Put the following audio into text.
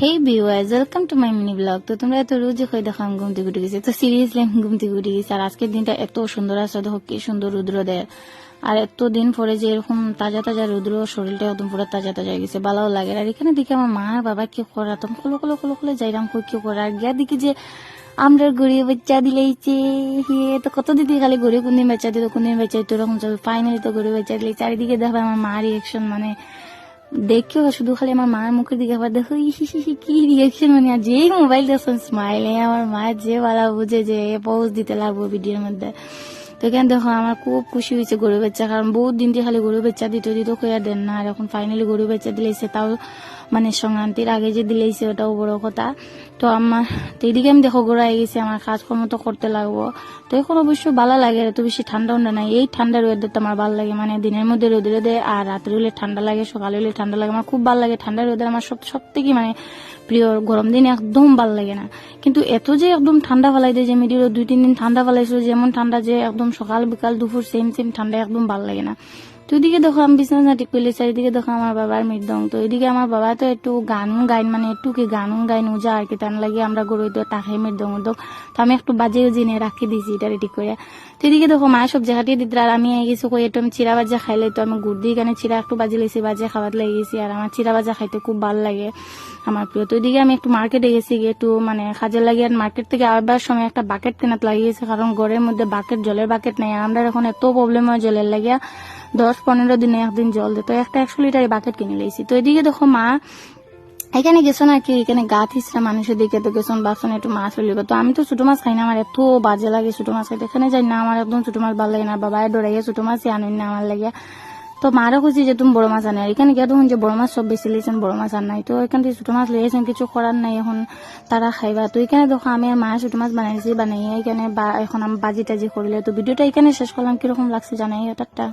Hey viewers, welcome to my mini blog. তো তোমরা এত রোজই হয়ে দেখো আমি ঘুম থেকে উঠে গেছি। তো সিরিয়াসলি আমি ঘুম থেকে উঠে গেছি। আর আজকের দিনটা এত সুন্দর আছে, দেখো কি সুন্দর রুদ্র দেয়। আর এত দিন পরে যে এরকম তাজা তাজা রুদ্র, শরীরটা একদম পুরো তাজা তাজা হয়ে গেছে, ভালো লাগে। আর এখানে দেখি আমার মা আর বাবা কি করা, তখন খোলো খোলো খোলো খোলো যাইরাম কি করে। আর গিয়া দেখি যে আমরা গড়িয়ে বাচ্চা দিলেইছে। তো কত দিদি খালি গড়িয়ে কোনদিন বাচ্চা দিল, কোনদিন বাচ্চা দিত, এরকম চল। ফাইনালি তো গড়িয়ে বাচ্চা দিলে। চারিদিকে দেখো আমার মা রিয়েকশন, মানে দেখেও শুধু খালি আমার মায়ের মুখের দিকে আবার দেখো কি রিয়েকশন, মানে আর যেই মোবাইল দেখছেন স্মাইল, আমার মা যে বালা বুঝে যে পোজ দিতে লাগবো ভিডিওর মধ্যে। তো এখানে দেখো আমার খুব খুশি হয়েছে গরু বাচ্চা, কারণ বহুত দিন দিয়ে খালি গরু বাচ্চা দিত কইয়া দেন না। আর এখন ফাইনালি গরু বাচ্চা দিলেছে, তাও মানে সংক্রান্তির আগে যে দিলেছে ওটাও বড় কথা। তো আমার তো এদিকে আমি দেখো গড়াই গেছি, আমার কাজকর্ম তো করতে লাগবো। তো এখন অবশ্য ভালো লাগে, এত বেশি ঠান্ডা উন্ডা নাই। এই ঠান্ডার ওয়েদারটা আমার ভালো লাগে, মানে দিনের মধ্যে রোদে রোদে আর রাত্রে হলে ঠান্ডা লাগে, সকালে হলে ঠান্ডা লাগে। আমার খুব ভালো লাগে ঠান্ডার ওয়েদার, আমার সব থেকে মানে প্রিয়। গরম দিন একদম ভালো লাগে না, কিন্তু এত যে একদম ঠান্ডা ফেলাই দেয়, যে মিডিল 2-3 দিন ঠান্ডা ফেলাইছিল, যেমন ঠান্ডা যে একদম সকাল বিকাল দুপুর সেম ঠান্ডা, একদম ভালো লাগে না। তো এদিকে দেখো আমি বিছানা ঠিক করলে, চারিদিকে দেখো আমার বাবার মৃদং। তো এদিকে আমার বাবা তো একটু গান গাইন, মানে একটু কি গান গাইন উজা আর কি, তার লাগে আমরা গরু তো টাকে মৃদং উদক। তো আমি একটু বাজে জিনে রাখি দিয়েছি এটা রেডি করে। তো এদিকে দেখো মা সব জায়গাটিয়ে দিতে, আর আমি গেছি কই একটু আমি চিরা বাজা খাইলে, তো আমি গুড় দিয়ে এখানে চিরা একটু বাজে লেছি, বাজে খাওয়াতে লেগে গেছি। আর আমার চিরা বাজা খাইতে খুব ভালো লাগে, আমার প্রিয়। তো এদিকে আমি একটু মার্কেটে গেছি, গিয়ে একটু মানে কাজে লাগিয়ে, আর মার্কেট থেকে আবার সময় একটা বাকেট কেনাতে লাগিয়েছে, কারণ ঘরের মধ্যে বাকেট, জলের বাকেট নেই। আমরা এখন এত প্রবলেম হয় জলের লাগিয়া, 10-15 দিনে একদিন জল দিত, একটা 100 লিটার বাকেট কিনে লেছি। তো এদিকে দেখো মা এখানে গেছো নাকি, এখানে গা থিসরা মানুষের দিকে, তো গেছো বাসন একটু মাছ হইব। তো আমি তো ছোট মাছ খাই না, আমার এত বাজে লাগে ছোট মাছ খাইতে। এখানে যাই না, আমার একদম ছোট মাছ ভালো লাগে না, বাবায় ডরাইয়া ছোট মাছই আনেন না আমার লাগে। তো মারও খুঁজি যে তুমি বড় মাছ আনে, আর এখানে গিয়ে তখন যে বড় মাছ সব বেশি লিয়েছেন, বড় মাছ আর নাই। তো এখান থেকে ছোট মাছ লিয়েছেন, কিছু করার নাই, এখন তারা খাইবা। তো এখানে দেখো আমি আর মা ছোট মাছ বানাইছি, বানাইয়া এখানে এখন আমি বাজি টাজি করলে। তো ভিডিওটা এখানে শেষ করলাম, কিরকম লাগছে জানাই টাটা।